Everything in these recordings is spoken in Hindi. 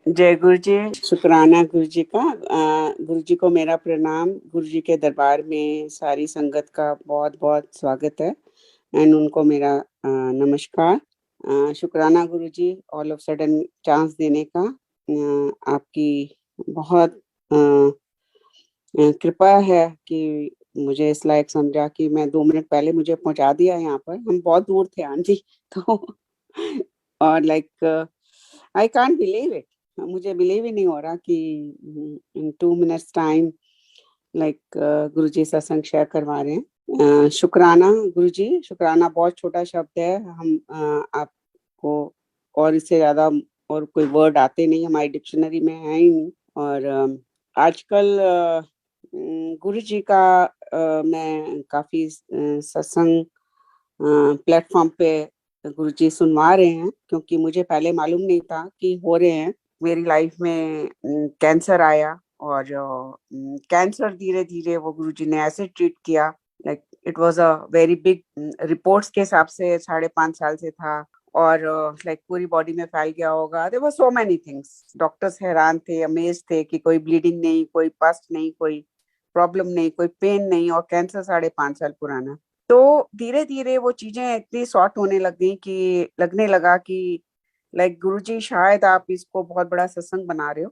जय गुरु जी। शुक्राना गुरु जी का। गुरु जी को मेरा प्रणाम। गुरु जी के दरबार में सारी संगत का बहुत बहुत स्वागत है एंड उनको मेरा नमस्कार। शुक्राना गुरु जी, ऑल ऑफ सडन चांस देने का। आपकी बहुत कृपा है कि मुझे इस लायक समझा कि मैं 2 मिनट पहले मुझे पहुंचा दिया यहाँ पर। हम बहुत दूर थे आंटी तो और like I can't believe it. मुझे बिलीव ही नहीं हो रहा कि इन 2 मिनट्स टाइम लाइक गुरुजी सत्संग शेयर करवा रहे हैं। शुक्राना गुरुजी। शुक्राना बहुत छोटा शब्द है। हम आपको और इससे ज्यादा और कोई वर्ड आते नहीं, हमारी डिक्शनरी में है ही नहीं। और आजकल गुरुजी का मैं काफी सत्संग प्लेटफॉर्म पे गुरुजी सुनवा रहे हैं, क्योंकि मुझे पहले मालूम नहीं था कि हो रहे हैं। मेरी लाइफ में कैंसर आया और कैंसर धीरे धीरे वो गुरुजी ने ऐसे ट्रीट किया, like it was a very big. Reports के हिसाब से 5.5 साल से था और लाइक पूरी बॉडी में फैल गया होगा। There were so many things. Doctors हैरान थे, अमेज थे कि कोई ब्लीडिंग नहीं, कोई पस्ट नहीं, कोई प्रॉब्लम नहीं, कोई पेन नहीं, और कैंसर 5.5 साल पुराना। तो धीरे धीरे वो चीजें इतनी सॉर्ट होने लग गई कि लगने लगा कि लाइक गुरुजी शायद आप इसको बहुत बड़ा सत्संग बना रहे हो,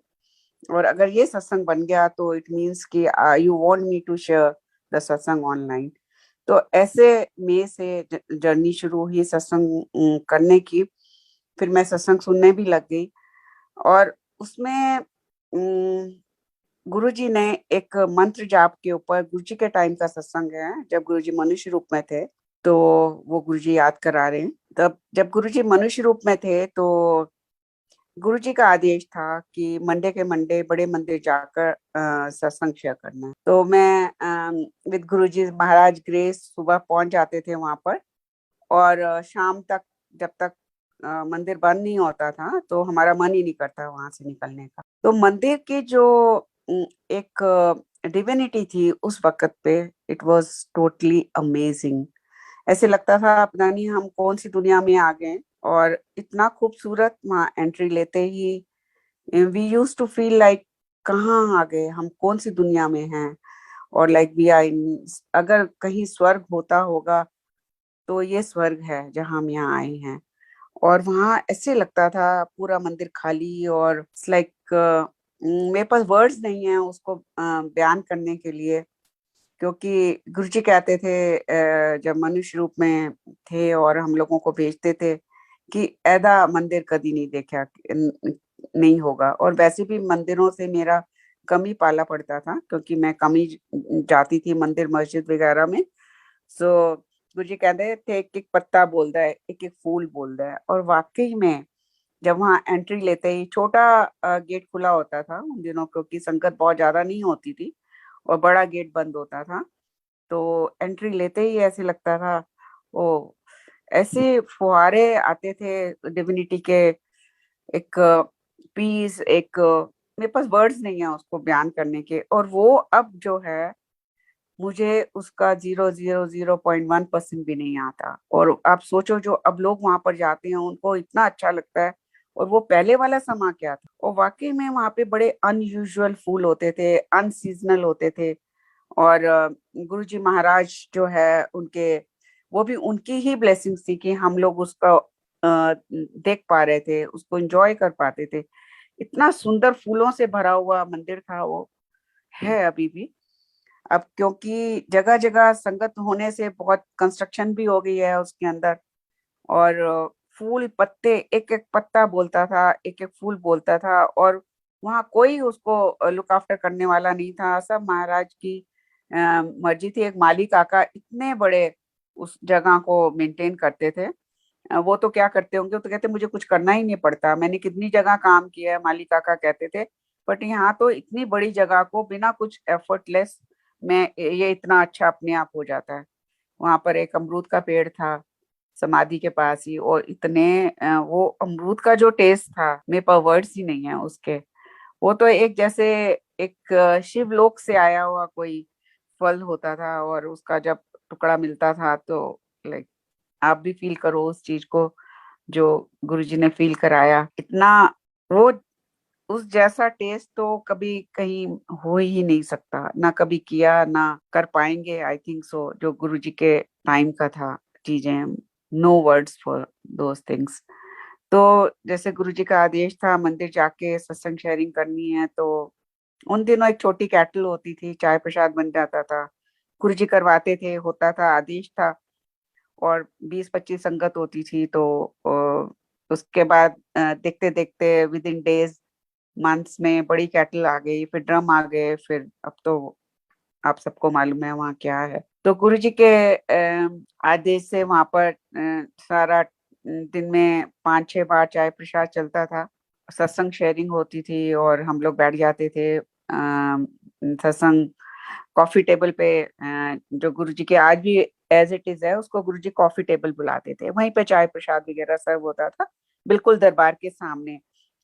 और अगर ये सत्संग बन गया तो इट मीन्स कि you want me to share the satsang online. तो ऐसे मई से जर्नी शुरू हुई सत्संग करने की। फिर मैं सत्संग सुनने भी लग गई और उसमें गुरुजी ने एक मंत्र जाप के ऊपर, गुरुजी के टाइम का सत्संग है जब गुरुजी मनुष्य रूप में थे, तो वो गुरुजी याद करा रहे हैं। तब जब गुरुजी मनुष्य रूप में थे तो गुरुजी का आदेश था कि मंडे के मंडे बड़े मंदिर जाकर सत्संग शेयर करना है। तो मैं विद गुरुजी महाराज ग्रेस सुबह पहुंच जाते थे वहां पर, और शाम तक जब तक मंदिर बंद नहीं होता था तो हमारा मन ही नहीं करता वहां से निकलने का। तो मंदिर की जो एक डिविनिटी थी उस वक्त पे, इट वाज टोटली अमेजिंग। ऐसे लगता था पता नहीं हम कौन सी दुनिया में आ गए। और इतना खूबसूरत, वहां एंट्री लेते ही we use to feel like कहाँ आ गए हम, कौन सी दुनिया में हैं। और लाइक वी आर इन, अगर कहीं स्वर्ग होता होगा तो ये स्वर्ग है जहाँ हम यहाँ आए हैं। और वहां ऐसे लगता था पूरा मंदिर खाली, और लाइक मेरे पास वर्ड्स नहीं है उसको बयान करने के लिए। क्योंकि गुरुजी कहते थे जब मनुष्य रूप में थे और हम लोगों को भेजते थे कि ऐदा मंदिर कभी नहीं देखा, नहीं होगा। और वैसे भी मंदिरों से मेरा कम ही पाला पड़ता था, क्योंकि मैं कम ही जाती थी मंदिर मस्जिद वगैरह में। सो गुरुजी कहते थे एक एक पत्ता बोलता है, एक एक फूल बोलता है। और वाकई में जब वहाँ एंट्री लेते ही छोटा गेट खुला होता था उन दिनों, क्योंकि संगत बहुत ज्यादा नहीं होती थी, और बड़ा गेट बंद होता था। तो एंट्री लेते ही ऐसे लगता था, ओ, ऐसे फुहारे आते थे डिविनिटी के। एक पीस, एक मेरे पास वर्ड्स नहीं है उसको बयान करने के। और वो अब जो है, मुझे उसका 0.01% भी नहीं आता। और आप सोचो जो अब लोग वहां पर जाते हैं उनको इतना अच्छा लगता है, और वो पहले वाला समा क्या था। और वाकई में वहां पे बड़े अनयूजुअल फूल होते थे, अनसीजनल होते थे। और गुरुजी महाराज जो है उनके, वो भी उनकी ही ब्लेसिंग्स थी कि हम लोग उसका देख पा रहे थे, उसको एंजॉय कर पाते थे। इतना सुंदर फूलों से भरा हुआ मंदिर था वो, है अभी भी। अब क्योंकि जगह जगह संगत होने से बहुत कंस्ट्रक्शन भी हो गई है उसके अंदर। और फूल पत्ते, एक एक पत्ता बोलता था, एक एक फूल बोलता था। और वहाँ कोई उसको लुक आफ्टर करने वाला नहीं था, सब महाराज की मर्जी थी। एक माली काका इतने बड़े उस जगह को मेंटेन करते थे। वो तो क्या करते होंगे, वो तो कहते मुझे कुछ करना ही नहीं पड़ता, मैंने कितनी जगह काम किया है, माली काका कहते थे। बट यहाँ तो इतनी बड़ी जगह को बिना कुछ एफर्टलेस में ये इतना अच्छा अपने आप हो जाता है। वहां पर एक अमरूद का पेड़ था समाधि के पास ही, और इतने वो अमरूद का जो टेस्ट था, मेरे पास वर्ड्स ही नहीं है उसके। वो तो एक जैसे एक शिवलोक से आया हुआ कोई फल होता था, और उसका जब टुकड़ा मिलता था तो लाइक आप भी फील करो उस चीज को जो गुरुजी ने फील कराया। इतना वो उस जैसा टेस्ट तो कभी कहीं हो ही नहीं सकता, ना कभी किया ना कर पाएंगे, आई थिंक सो, जो गुरुजी के टाइम का था। चीजें, no words for those things. तो जैसे गुरुजी का आदेश था मंदिर जाके सत्संग शेयरिंग करनी है, तो उन दिनों एक छोटी कैटल होती थी, चाय प्रसाद बन जाता था, गुरुजी करवाते थे, होता था, आदेश था। और 20-25 संगत होती थी, तो उसके बाद देखते देखते विद इन डेज, मंथ्स में बड़ी कैटल आ गई, फिर ड्रम आ गए, फिर अब तो आप सबको मालूम है वहाँ क्या है। तो गुरु जी के आदेश से वहां पर सारा दिन में 5-6 बार चाय प्रसाद चलता था, सत्संग शेयरिंग होती थी, और हम लोग बैठ जाते थे सत्संग कॉफी टेबल पे। जो गुरु जी के आज भी एज इट इज है, उसको गुरु जी कॉफी टेबल बुलाते थे, वहीं पे चाय प्रसाद वगैरह सर्व होता था, बिल्कुल दरबार के सामने।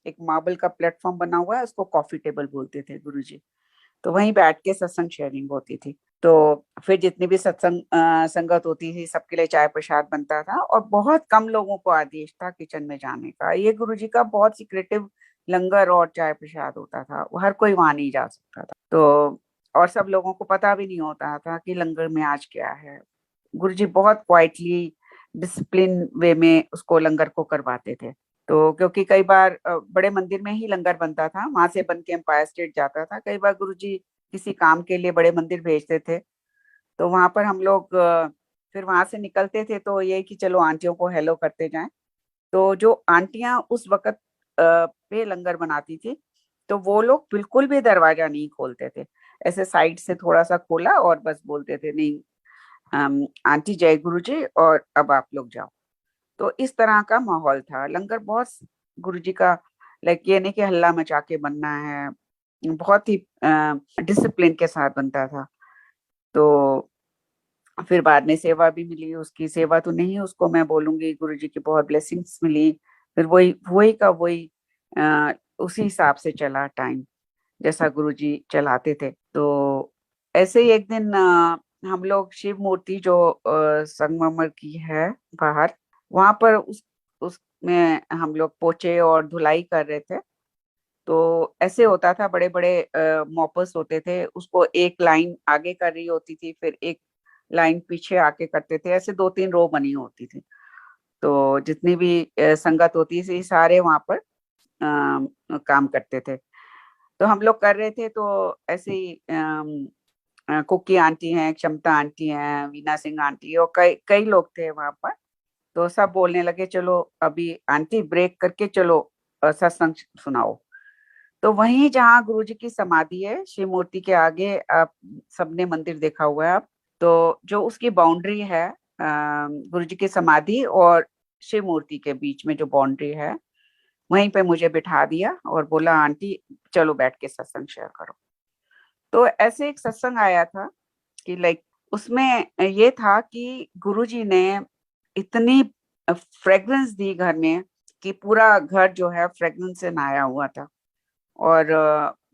एक मार्बल का प्लेटफॉर्म बना हुआ है, उसको कॉफी टेबल बोलते थे गुरु जी। तो वहीं बैठ के सत्संग शेयरिंग होती थी। तो फिर जितनी भी सत्संग संगत होती थी, सबके लिए चाय प्रसाद बनता था, और बहुत कम लोगों को आदेश था किचन में जाने का। ये गुरुजी का बहुत सीक्रेटिव लंगर और चाय प्रसाद होता था, वो हर कोई वहां नहीं जा सकता था। तो और सब लोगों को पता भी नहीं होता था कि लंगर में आज क्या है। गुरुजी बहुत क्वाइटली डिसिप्लिन वे में उसको लंगर को करवाते थे। तो क्योंकि कई बार बड़े मंदिर में ही लंगर बनता था, वहां से बन के एम्पायर स्टेट जाता था। कई बार गुरुजी किसी काम के लिए बड़े मंदिर भेजते थे, तो वहां पर हम लोग फिर वहां से निकलते थे, तो ये कि चलो आंटियों को हेलो करते जाएं। तो जो आंटियां उस वक्त पे लंगर बनाती थी, तो वो लोग बिल्कुल भी दरवाजा नहीं खोलते थे, ऐसे साइड से थोड़ा सा खोला और बस बोलते थे, नहीं आंटी जय गुरु जी, और अब आप लोग जाओ। तो इस तरह का माहौल था। लंगर बहुत गुरुजी का, लाइक ये नहीं कि हल्ला मचा के बनना है, बहुत ही डिसिप्लिन के साथ बनता था। तो फिर बाद में सेवा भी मिली, उसकी सेवा तो नहीं उसको मैं बोलूंगी, गुरुजी की बहुत ब्लेसिंग्स मिली। फिर वही वही का वही उसी हिसाब से चला टाइम, जैसा गुरुजी चलाते थे। तो ऐसे ही एक दिन हम लोग शिव मूर्ति जो संगमरमर की है बाहर, वहां पर उसमें हम लोग पोछे और धुलाई कर रहे थे। तो ऐसे होता था, बड़े बड़े मॉपर्स होते थे, उसको एक लाइन आगे कर रही होती थी, फिर एक लाइन पीछे आके करते थे, ऐसे 2-3 रो बनी होती थी। तो जितनी भी संगत होती थी, सारे वहां पर काम करते थे। तो हम लोग कर रहे थे, तो ऐसे ही कुकी आंटी हैं, क्षमता आंटी हैं, वीना सिंह आंटी, और कई कई लोग थे वहां पर। तो सब बोलने लगे, चलो अभी आंटी ब्रेक करके चलो सत्संग सुनाओ। तो वहीं जहाँ गुरुजी की समाधि है, शिव मूर्ति के आगे, आप सबने मंदिर देखा हुआ है आप, तो जो उसकी बाउंड्री है, गुरुजी की समाधि और शिव मूर्ति के बीच में जो बाउंड्री है, वहीं पे मुझे बिठा दिया और बोला, आंटी चलो बैठ के सत्संग शेयर करो। तो ऐसे एक सत्संग आया था कि लाइक उसमें ये था कि गुरुजी ने इतनी फ्रेग्रेंस दी घर में, कि पूरा घर जो है फ्रेग्रेंस से नहाया हुआ था। और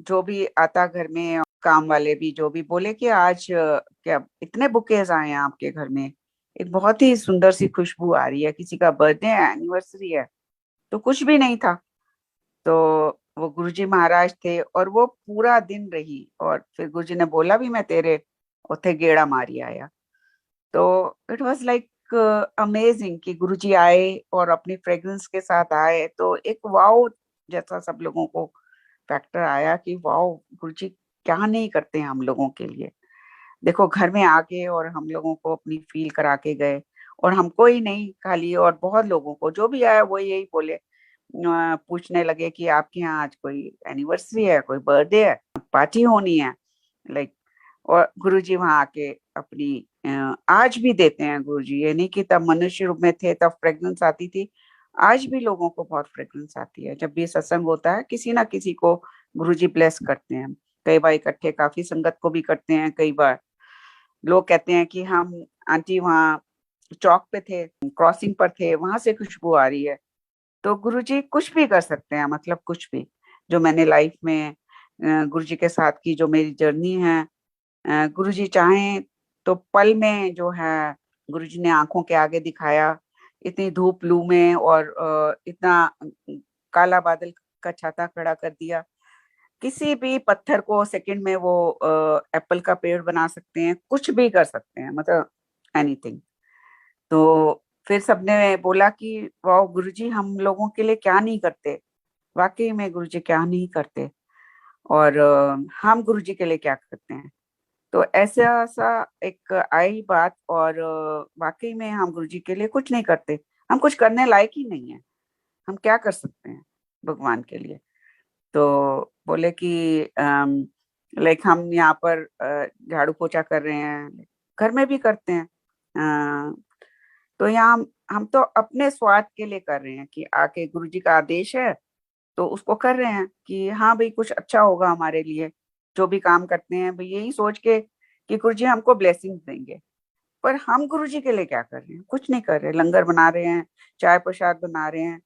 जो भी आता घर में, काम वाले भी जो भी बोले कि आज क्या इतने बुकेज आए हैं आपके घर में, एक बहुत ही सुंदर सी खुशबू आ रही है, किसी का बर्थडे है, एनिवर्सरी है। तो कुछ भी नहीं था। तो वो गुरुजी महाराज थे, और वो पूरा दिन रही, और फिर गुरुजी ने बोला भी, मैं तेरे उथे गेड़ा मारी आया। तो इट वाज लाइक अमेजिंग कि गुरुजी आए और अपनी फ्रेग्रेंस के साथ आए, तो एक वाओ जैसा सब लोगों को फैक्टर आया कि वाओ, गुरुजी क्या नहीं करते हैं हम लोगों के लिए। देखो घर में आके और हम लोगों को अपनी फील करा के गए, और हमको ही नहीं खाली, और बहुत लोगों को जो भी आया वो यही बोले, पूछने लगे कि आपके यहाँ आज कोई एनिवर्सरी है, कोई बर्थडे है, पार्टी होनी है, लाइक। और गुरुजी वहां आके अपनी आज भी देते हैं गुरुजी, ये नहीं कि तब मनुष्य रूप में थे तब फ्रेग्रेंस आती थी, आज भी लोगों को बहुत फ्रेग्रेंस आती है। जब भी सत्संग होता है, किसी ना किसी को गुरुजी ब्लेस करते हैं। कई बार इकट्ठे काफी संगत को भी करते हैं। कई बार लोग कहते हैं कि हम आंटी वहाँ चौक पे थे, क्रॉसिंग पर थे, वहां से खुशबू आ रही है। तो गुरुजी कुछ भी कर सकते हैं, मतलब कुछ भी। जो मैंने लाइफ में गुरुजी के साथ की जो मेरी जर्नी है, गुरुजी चाहें तो पल में जो है, गुरुजी ने आंखों के आगे दिखाया, इतनी धूप लू में, और इतना काला बादल का छाता खड़ा कर दिया, किसी भी पत्थर को सेकंड में वो एप्पल का पेड़ बना सकते हैं, कुछ भी कर सकते हैं, मतलब एनीथिंग। तो फिर सबने बोला कि वाह गुरुजी, हम लोगों के लिए क्या नहीं करते, वाकई में गुरुजी क्या नहीं करते, और हम गुरुजी के लिए क्या करते हैं। तो ऐसा सा एक आई बात, और वाकई में हम गुरुजी के लिए कुछ नहीं करते, हम कुछ करने लायक ही नहीं है, हम क्या कर सकते हैं भगवान के लिए। तो बोले कि लाइक हम यहाँ पर झाड़ू पोछा कर रहे हैं, घर में भी करते हैं, अ, तो यहाँ हम तो अपने स्वार्थ के लिए कर रहे हैं कि आके गुरुजी का आदेश है तो उसको कर रहे हैं कि हाँ भाई कुछ अच्छा होगा हमारे लिए, जो भी काम करते हैं भाई यही सोच के कि गुरुजी हमको ब्लेसिंग देंगे। पर हम गुरुजी के लिए क्या कर रहे हैं, कुछ नहीं कर रहे, लंगर बना रहे हैं, चाय प्रसाद बना रहे हैं,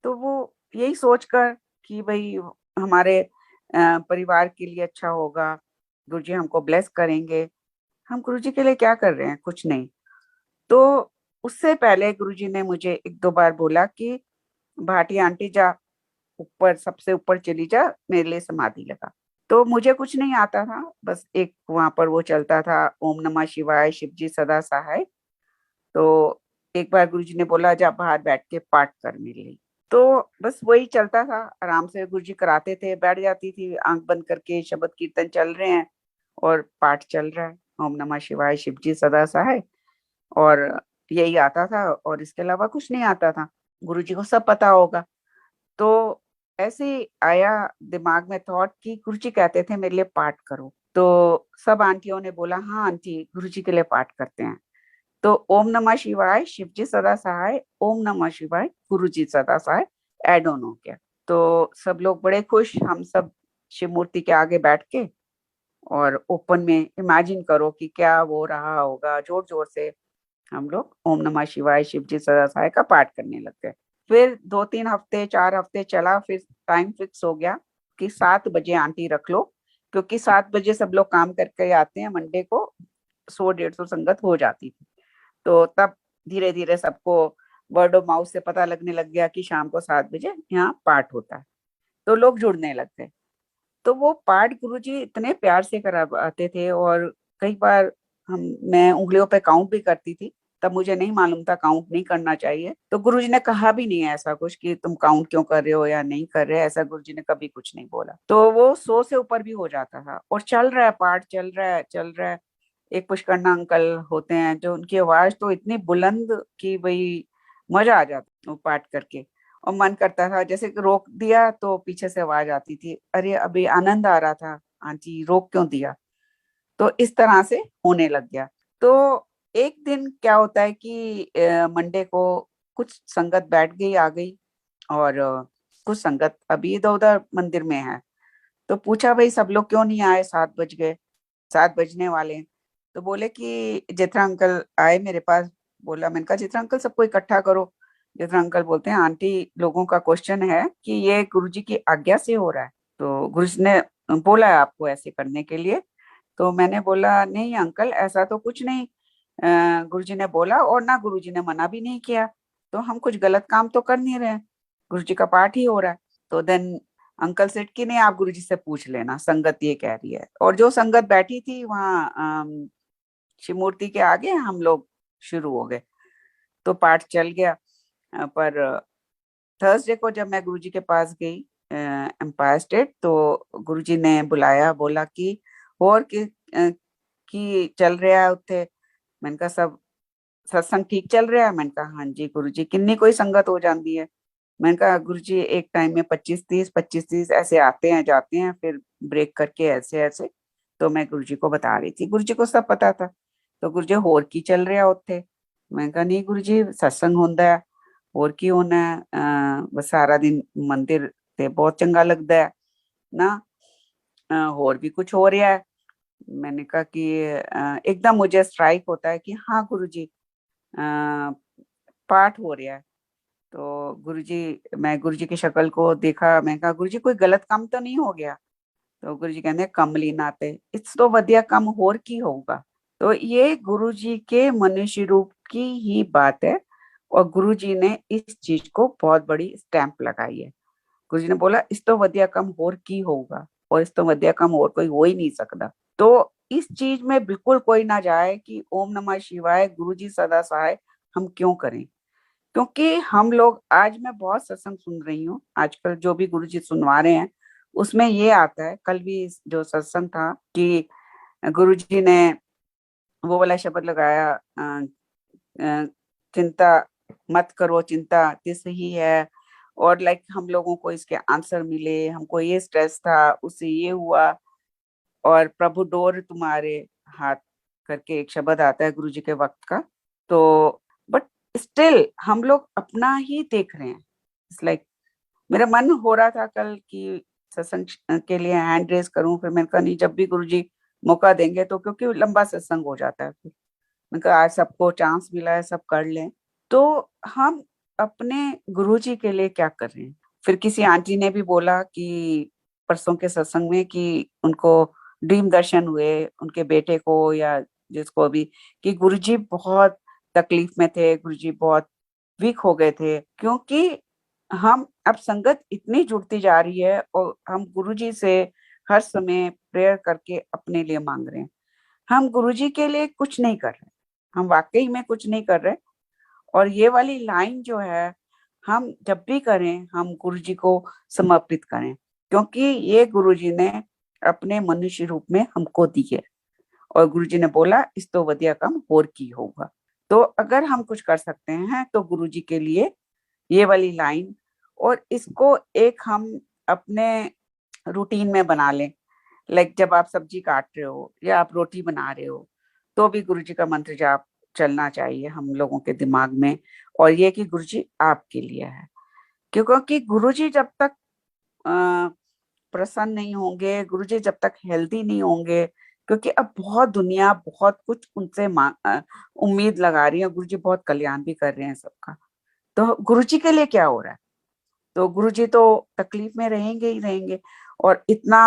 तो वो यही सोचकर कि भाई हमारे परिवार के लिए अच्छा होगा, गुरुजी हमको ब्लेस करेंगे, हम गुरुजी के लिए क्या कर रहे हैं, कुछ नहीं। तो उससे पहले गुरुजी ने मुझे एक दो बार बोला कि भाटी आंटी जा, ऊपर सबसे ऊपर चली जा, मेरे लिए समाधि लगा। तो मुझे कुछ नहीं आता था, बस एक वहां पर वो चलता था, ओम नमः शिवाय शिव जी सदा सहाय। तो एक बार गुरुजी ने बोला जा बाहर बैठ के पाठ कर मेरे लिए। तो बस वही चलता था, आराम से गुरुजी कराते थे, बैठ जाती थी आंख बंद करके, शब्द कीर्तन चल रहे हैं और पाठ चल रहा है, ओम नमः शिवाय शिव जी सदा सहाय, और यही आता था, और इसके अलावा कुछ नहीं आता था। गुरुजी को सब पता होगा। तो ऐसे ही आया दिमाग में थॉट कि गुरुजी कहते थे मेरे लिए पाठ करो, तो सब आंटियों ने बोला हाँ आंटी गुरुजी के लिए पाठ करते हैं। तो ओम नमः शिवाय शिव जी सदा सहाय, ओम नमः शिवाय गुरु जी सदा सहाय ऐड ऑन हो गया। तो सब लोग बड़े खुश, हम सब शिव मूर्ति के आगे बैठ के और ओपन में इमेजिन करो कि क्या वो रहा होगा, जोर जोर से हम लोग ओम नमः शिवाय शिव जी सदा सहाय का पाठ करने लग गए। फिर 2-3 हफ्ते 4 हफ्ते चला, फिर टाइम फिक्स हो गया कि 7 बजे आंटी रख लो, क्योंकि 7 बजे सब लोग काम करके आते हैं, मंडे को 100-150 संगत हो जाती थी। तो तब धीरे धीरे सबको वर्ड ऑफ माउथ से पता लगने लग गया कि शाम को 7 बजे यहाँ पाठ होता है, तो लोग जुड़ने लग गए। तो वो पाठ गुरुजी इतने प्यार से कराते थे, और कई बार हम मैं उंगलियों पे काउंट भी करती थी, तब मुझे नहीं मालूम था काउंट नहीं करना चाहिए, तो गुरुजी ने कहा भी नहीं है ऐसा कुछ कि तुम काउंट क्यों कर रहे हो या नहीं कर रहे, ऐसा गुरुजी ने कभी कुछ नहीं बोला। तो वो 100 से ऊपर भी हो जाता था, और चल रहा है पाठ, चल रहा है चल रहा है। एक पुष्करना अंकल होते हैं जो, उनकी आवाज तो इतनी बुलंद कि भाई मजा आ जाता वो पाठ करके, और मन करता था जैसे कि रोक दिया तो पीछे से आवाज आती थी, अरे अभी आनंद आ रहा था आंटी रोक क्यों दिया। तो इस तरह से होने लग गया। तो एक दिन क्या होता है कि मंडे को कुछ संगत बैठ गई आ गई, और कुछ संगत अभी इधर उधर मंदिर में है। तो पूछा भाई सब लोग क्यों नहीं आए, 7 बज गए, 7 बजने वाले हैं। तो बोले कि जित्रा अंकल आए मेरे पास, बोला, मैंने कहा जित्रा अंकल सबको इकट्ठा करो। जित्रा अंकल बोलते हैं आंटी लोगों का क्वेश्चन है कि ये गुरुजी की आज्ञा से हो रहा है, तो गुरुजी ने बोला है आपको ऐसे करने के लिए। तो मैंने बोला नहीं अंकल ऐसा तो कुछ नहीं, गुरुजी ने बोला, और ना गुरुजी ने मना भी नहीं किया, तो हम कुछ गलत काम तो कर नहीं रहे, गुरुजी का पाठ ही हो रहा है। तो देन अंकल सेठ की नहीं, आप गुरुजी से पूछ लेना, संगत ये कह रही है। और जो संगत बैठी थी वहाँ शिव मूर्ति के आगे, हम लोग शुरू हो गए, तो पाठ चल गया। पर थर्सडे को जब मैं गुरुजी के पास गई एम्पायर स्टेट, तो गुरुजी ने बुलाया, बोला कि और की चल रहा है उत्थे। मैंने कहा सब सत्संग ठीक चल रहा है। मैंने कहा हाँ जी गुरुजी, किन्नी कोई संगत हो जाती है। मैंने कहा गुरुजी एक टाइम में 25-30 ऐसे आते हैं जाते हैं, फिर ब्रेक करके ऐसे ऐसे। तो मैं गुरुजी को बता रही थी, गुरुजी को सब पता था। तो गुरुजी होर की चल रहा उत्थे। मैं कहा नहीं गुरुजी सत्संग होंदा है, होर की होना है, बस सारा दिन मंदिर ते बहुत चंगा लगता है ना, होर भी कुछ हो रहा है। मैंने कहा कि एकदम मुझे स्ट्राइक होता है कि हाँ गुरुजी पाठ हो रहा है। तो गुरुजी, मैं गुरुजी की शक्ल को देखा, मैं कहा गुरुजी कोई गलत काम तो नहीं हो गया। तो गुरुजी कहते कमली नाते इस तो वधिया काम होर की होगा। तो ये गुरुजी के मनुष्य रूप की ही बात है, और गुरुजी ने इस चीज को बहुत बड़ी स्टैंप लगाई है। गुरु जी ने बोला इस तो वधिया काम होर की होगा, और इस तो वधिया काम और कोई हो ही नहीं सकता। तो इस चीज में बिल्कुल कोई ना जाए कि ओम नमः शिवाय गुरु जी सदा सहाय हम क्यों करें। क्योंकि हम लोग, आज मैं बहुत सत्संग सुन रही हूँ, आजकल जो भी गुरु जी सुनवा रहे हैं उसमें ये आता है, कल भी जो सत्संग था कि गुरु जी ने वो वाला शब्द लगाया, अ, चिंता मत करो, चिंता तिस ही है। और लाइक हम लोगों को इसके आंसर मिले, हमको ये स्ट्रेस था, उससे ये हुआ, और प्रभु डोर तुम्हारे हाथ करके एक शब्द आता है गुरु जी के वक्त का। तो बट स्टिल हम लोग अपना ही देख रहे हैं। इट्स लाइक मेरा मन हो रहा था कल कि सत्संग के लिए हैंड रेज करूं, फिर मैंने कहा नहीं, जब भी गुरु जी मौका देंगे, तो क्योंकि लंबा सत्संग हो जाता है, फिर मैंने कहा आज सबको चांस मिला है, सब कर लें। तो हम अपने गुरुजी के लिए क्या कर रहे हैं। फिर किसी आंटी ने भी बोला कि परसों के सत्संग में कि उनको ड्रीम दर्शन हुए उनके बेटे को या जिसको भी, कि गुरुजी बहुत तकलीफ में थे, गुरुजी बहुत वीक हो गए थे, क्योंकि हम अब संगत इतनी जुड़ती जा रही है और हम गुरुजी से हर समय प्रेयर करके अपने लिए मांग रहे हैं। हम गुरुजी के लिए कुछ नहीं कर रहे, हम वाकई में कुछ नहीं कर रहे। और ये वाली लाइन जो है, हम जब भी करें हम गुरुजी को समर्पित करें, क्योंकि ये गुरुजी ने अपने मनुष्य रूप में हमको दी है, और गुरुजी ने बोला इस तो वधिया काम होर की होगा। तो अगर हम कुछ कर सकते हैं तो गुरुजी के लिए ये वाली लाइन, और इसको एक हम अपने रूटीन में बना लें। लाइक जब आप सब्जी काट रहे हो या आप रोटी बना रहे हो, तो भी गुरुजी का मंत्र जाप चलना चाहिए हम लोगों के दिमाग में, और ये कि गुरुजी आपके लिए है। क्योंकि गुरुजी जब तक अ, प्रसन्न नहीं होंगे, गुरुजी जब तक हेल्दी नहीं होंगे, क्योंकि अब बहुत दुनिया बहुत कुछ उनसे उम्मीद लगा रही है, गुरुजी बहुत कल्याण भी कर रहे हैं सबका, तो गुरुजी के लिए क्या हो रहा है। तो गुरुजी तो तकलीफ में रहेंगे ही रहेंगे। और इतना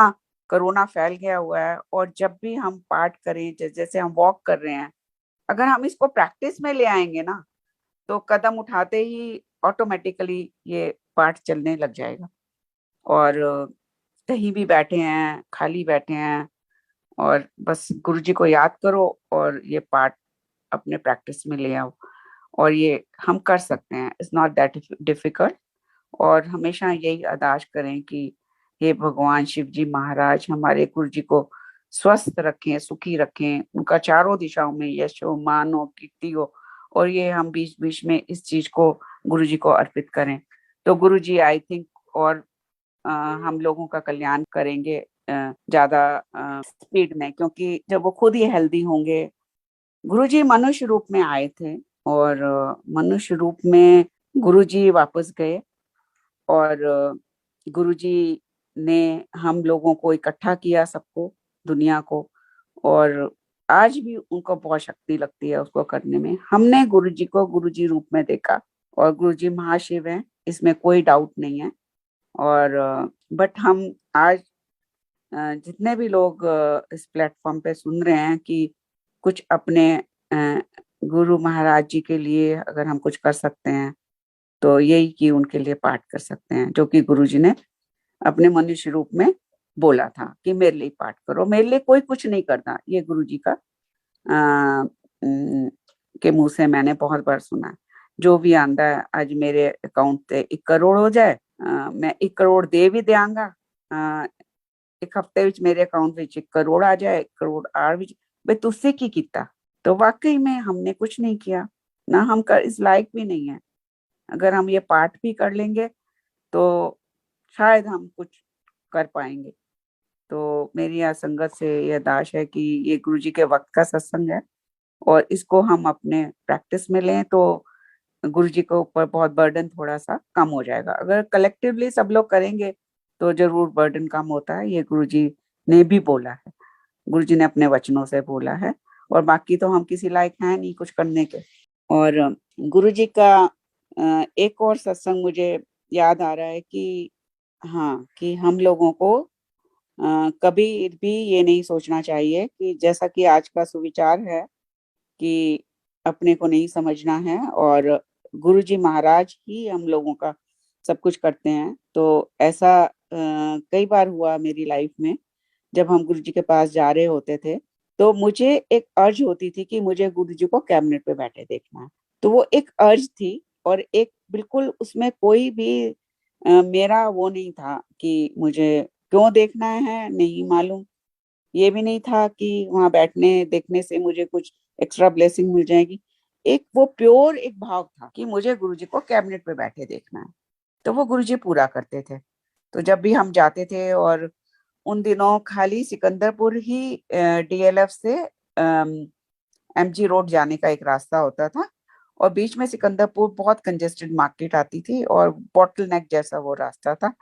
कोरोना फैल गया हुआ है, और जब भी हम पाठ करें, जैसे हम वॉक कर रहे हैं, अगर हम इसको प्रैक्टिस में ले आएंगे ना, तो कदम उठाते ही ऑटोमेटिकली ये पाठ चलने लग जाएगा। और कहीं भी बैठे हैं, खाली बैठे हैं, और बस गुरुजी को याद करो और ये पाठ अपने प्रैक्टिस में ले आओ, और ये हम कर सकते हैं। It's not that difficult. और हमेशा यही अरदास करें कि हे भगवान शिव जी महाराज हमारे गुरु जी को स्वस्थ रखें, सुखी रखें, उनका चारों दिशाओं में यश हो, मान हो, कीर्ति हो। और ये हम बीच बीच में इस चीज को गुरु जी को अर्पित करें, तो गुरु जी आई थिंक और हम लोगों का कल्याण करेंगे ज्यादा स्पीड में, क्योंकि जब वो खुद ही हेल्दी होंगे। गुरु जी मनुष्य रूप में आए थे, और मनुष्य रूप में गुरु जी वापस गए, और गुरुजी ने हम लोगों को इकट्ठा किया, सबको, दुनिया को। और आज भी उनको बहुत शक्ति लगती है उसको करने में। हमने गुरुजी को गुरुजी रूप में देखा, और गुरुजी महाशिव हैं, इसमें कोई डाउट नहीं है। और बट हम आज जितने भी लोग इस प्लेटफॉर्म पे सुन रहे हैं कि कुछ अपने गुरु महाराज जी के लिए अगर हम कुछ कर सकते हैं, तो यही कि उनके लिए पाठ कर सकते हैं, जो कि गुरुजी ने अपने मनुष्य रूप में बोला था कि मेरे लिए पाठ करो। मेरे लिए कोई कुछ नहीं करता, ये गुरुजी का के मुंह से मैंने बहुत बार सुना। जो भी आंदा है, आज मेरे अकाउंट पे 1 करोड़ हो जाए, मैं 1 करोड़ दे भी देंगा, एक हफ्ते विच मेरे अकाउंट विच 1 करोड़ आ जाए, 1 करोड़ आर विच बे तुसी की कीता। तो वाकई में हमने कुछ नहीं किया, ना हम कर इस लायक भी नहीं है। अगर हम ये पाठ भी कर लेंगे तो शायद हम कुछ कर पाएंगे। तो मेरी यहाँ संगत से ये दाश है कि ये गुरुजी के वक्त का सत्संग है, और इसको हम अपने प्रैक्टिस में लें तो गुरुजी के ऊपर बहुत बर्डन थोड़ा सा कम हो जाएगा। अगर कलेक्टिवली सब लोग करेंगे तो जरूर बर्डन कम होता है, ये गुरुजी ने भी बोला है, गुरुजी ने अपने वचनों से बोला है। और बाकी तो हम किसी लायक हैं नहीं कुछ करने के। और गुरुजी का एक और सत्संग मुझे याद आ रहा है कि हाँ, कि हम लोगों को कभी भी ये नहीं सोचना चाहिए कि जैसा कि आज का सुविचार है कि अपने को नहीं समझना है, और गुरुजी महाराज ही हम लोगों का सब कुछ करते हैं। तो ऐसा कई बार हुआ मेरी लाइफ में, जब हम गुरु जी के पास जा रहे होते थे, तो मुझे एक अर्ज होती थी कि मुझे गुरु जी को कैबिनेट पे बैठे देखना है। तो वो एक अर्ज थी, और एक बिल्कुल उसमें कोई भी मेरा वो नहीं था कि मुझे क्यों देखना है, नहीं मालूम। ये भी नहीं था कि वहां बैठने देखने से मुझे कुछ एक्स्ट्रा ब्लेसिंग मिल जाएगी। एक वो प्योर एक भाव था कि मुझे गुरुजी को कैबिनेट पे बैठे देखना है। तो वो गुरुजी पूरा करते थे। तो जब भी हम जाते थे, और उन दिनों खाली सिकंदरपुर ही डीएलएफ से एमजी रोड जाने का एक रास्ता होता था, और बीच में सिकंदरपुर बहुत कंजेस्टेड मार्केट आती थी, और बॉटल नेक जैसा वो रास्ता था,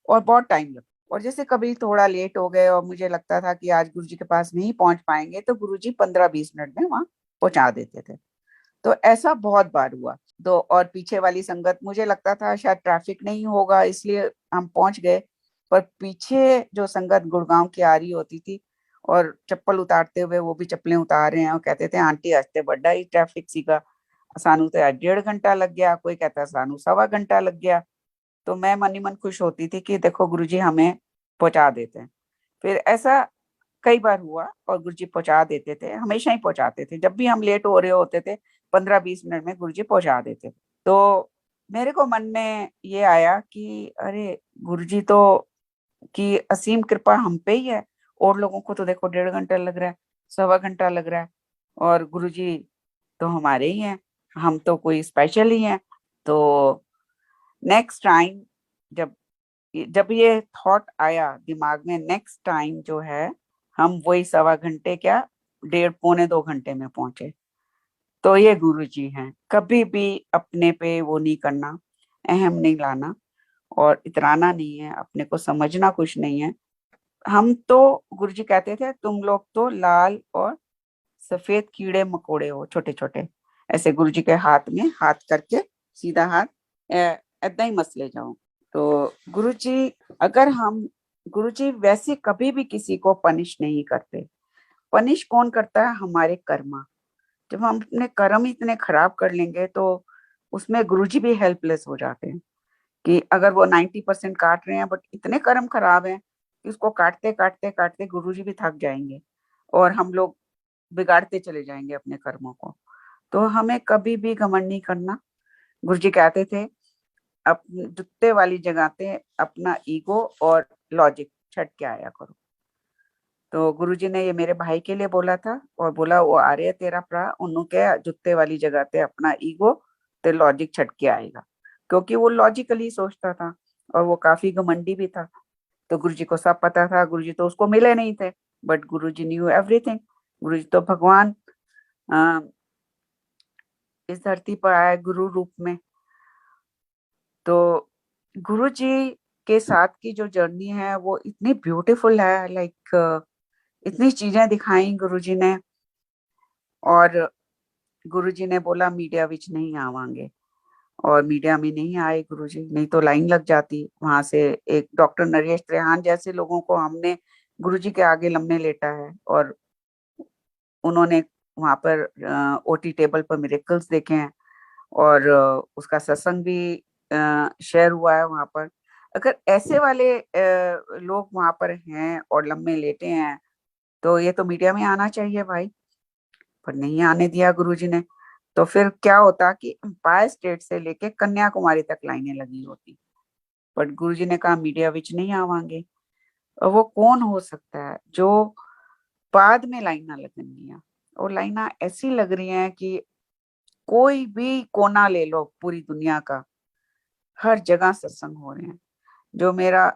और बहुत टाइम लगता। और जैसे कभी थोड़ा लेट हो गए और मुझे लगता था कि आज गुरुजी के पास नहीं पहुंच पाएंगे, तो गुरुजी 15-20 मिनट में वहां पहुंचा देते थे। तो ऐसा बहुत बार हुआ। तो और पीछे वाली संगत, मुझे लगता था शायद ट्रैफिक नहीं होगा इसलिए हम पहुंच गए, पर पीछे जो संगत गुड़गांव की आ रही होती थी, और चप्पल उतारते हुए वो भी चप्पलें उतार रहे हैं, और कहते थे आंटी हंसते बड़ा ही ट्रैफिक सीगा, सानू तो 1.5 घंटा लग गया, कोई कहता सानू 1.25 घंटा लग गया। तो मैं मन ही मन खुश होती थी कि देखो गुरुजी हमें पहुंचा देते हैं। फिर ऐसा कई बार हुआ, और गुरुजी पहुंचा देते थे, हमेशा ही पहुंचाते थे। जब भी हम लेट हो रहे होते थे, 15-20 मिनट में गुरुजी पहुंचा देते। तो मेरे को मन में ये आया कि अरे, गुरुजी तो की असीम कृपा हम पे ही है। और लोगों को तो देखो 1.5 घंटा लग रहा है, 1.25 घंटा लग रहा है, और गुरुजी तो हमारे ही हैं, हम तो कोई स्पेशल ही हैं। तो नेक्स्ट टाइम, जब जब ये थॉट आया दिमाग में, नेक्स्ट टाइम जो है हम वही 1.25 घंटे क्या, 1.5 पौने 2 घंटे में पहुंचे। तो ये गुरु जी हैं, कभी भी अपने पे वो नहीं करना, अहम नहीं लाना, और इतराना नहीं है, अपने को समझना कुछ नहीं है। हम तो, गुरु जी कहते थे तुम लोग तो लाल और सफेद कीड़े मकोड़े हो, छोटे छोटे। ऐसे गुरु जी के हाथ में हाथ करके, सीधा हाथ ऐदा ही मस ले जाओ। तो गुरु जी, अगर हम, गुरु जी वैसे कभी भी किसी को पनिश नहीं करते। पनिश कौन करता है? हमारे कर्मा। जब हम अपने कर्म इतने खराब कर लेंगे, तो उसमें गुरु जी भी हेल्पलेस हो जाते हैं। कि अगर वो 90% काट रहे हैं, बट इतने कर्म खराब हैं कि उसको काटते काटते काटते गुरु जी भी थक जाएंगे, और हम लोग बिगाड़ते चले जाएंगे अपने कर्मों को। तो हमें कभी भी घमंड नहीं करना। गुरु जी कहते थे, अपने जुत्ते वाली जगह पे अपना ईगो और लॉजिक छट के आया करो। तो गुरुजी ने ये मेरे भाई के लिए बोला था, और बोला वो आ रहे है तेरा भरा, उन्होंने क्या जुत्ते वाली जगह पे अपना ईगो ते लॉजिक छट के आएगा। क्योंकि वो लॉजिकली सोचता था, और वो काफी घमंडी भी था। तो गुरुजी को सब पता था, गुरुजी तो उसको मिले नहीं थे, बट गुरुजी न्यू एवरीथिंग। गुरुजी तो भगवान अ, इस धरती पर आए गुरु रूप में। तो गुरु जी के साथ की जो जर्नी है वो इतनी ब्यूटीफुल है, लाइक इतनी चीजें दिखाई गुरु जी ने। और गुरु जी ने बोला मीडिया विच नहीं आवांगे, और मीडिया में नहीं आए गुरु जी, नहीं तो लाइन लग जाती वहां से। एक डॉक्टर नरेश त्रेहान जैसे लोगों को हमने गुरु जी के आगे लम्बे लेटा है, और उन्होंने वहां पर ओटी टेबल पर मिरेकल्स देखे हैं, और उसका सत्संग भी शेयर हुआ है वहां पर। अगर ऐसे वाले लोग वहां पर हैं और लम्बे लेटे हैं, तो ये तो मीडिया में आना चाहिए भाई, पर नहीं आने दिया गुरुजी ने। तो फिर क्या होता कि एम्पायर स्टेट से लेके कन्याकुमारी तक लाइनें लगी होती, बट गुरुजी ने कहा मीडिया विच नहीं आवांगे। और वो कौन हो सकता है जो बाद में लाइना लगनिया, और लाइना ऐसी लग रही हैं कि कोई भी कोना ले लो पूरी दुनिया का, हर जगह सत्संग हो रहे हैं। जो मेरा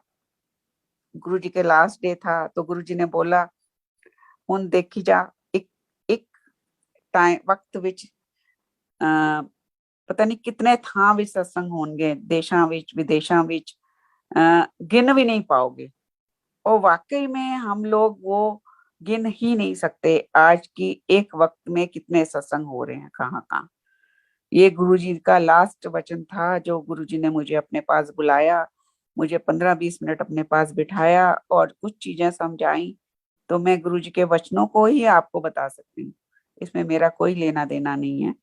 गुरुजी के लास्ट डे था, तो गुरुजी ने बोला हुन देखी जा, एक एक टाइम वक्त विच पता नहीं कितने ਥਾਂ ਵਿੱਚ सत्संग होंगे, देशों ਵਿੱਚ विदेशों ਵਿੱਚ, गिन भी नहीं पाओगे। और वाकई में हम लोग वो गिन ही नहीं सकते आज की एक वक्त में कितने सत्संग हो रहे हैं कहाँ कहाँ। ये गुरुजी का लास्ट वचन था, जो गुरुजी ने मुझे अपने पास बुलाया, मुझे 15-20 मिनट अपने पास बिठाया और कुछ चीजें समझाई। तो मैं गुरुजी के वचनों को ही आपको बता सकती हूँ, इसमें मेरा कोई लेना देना नहीं है।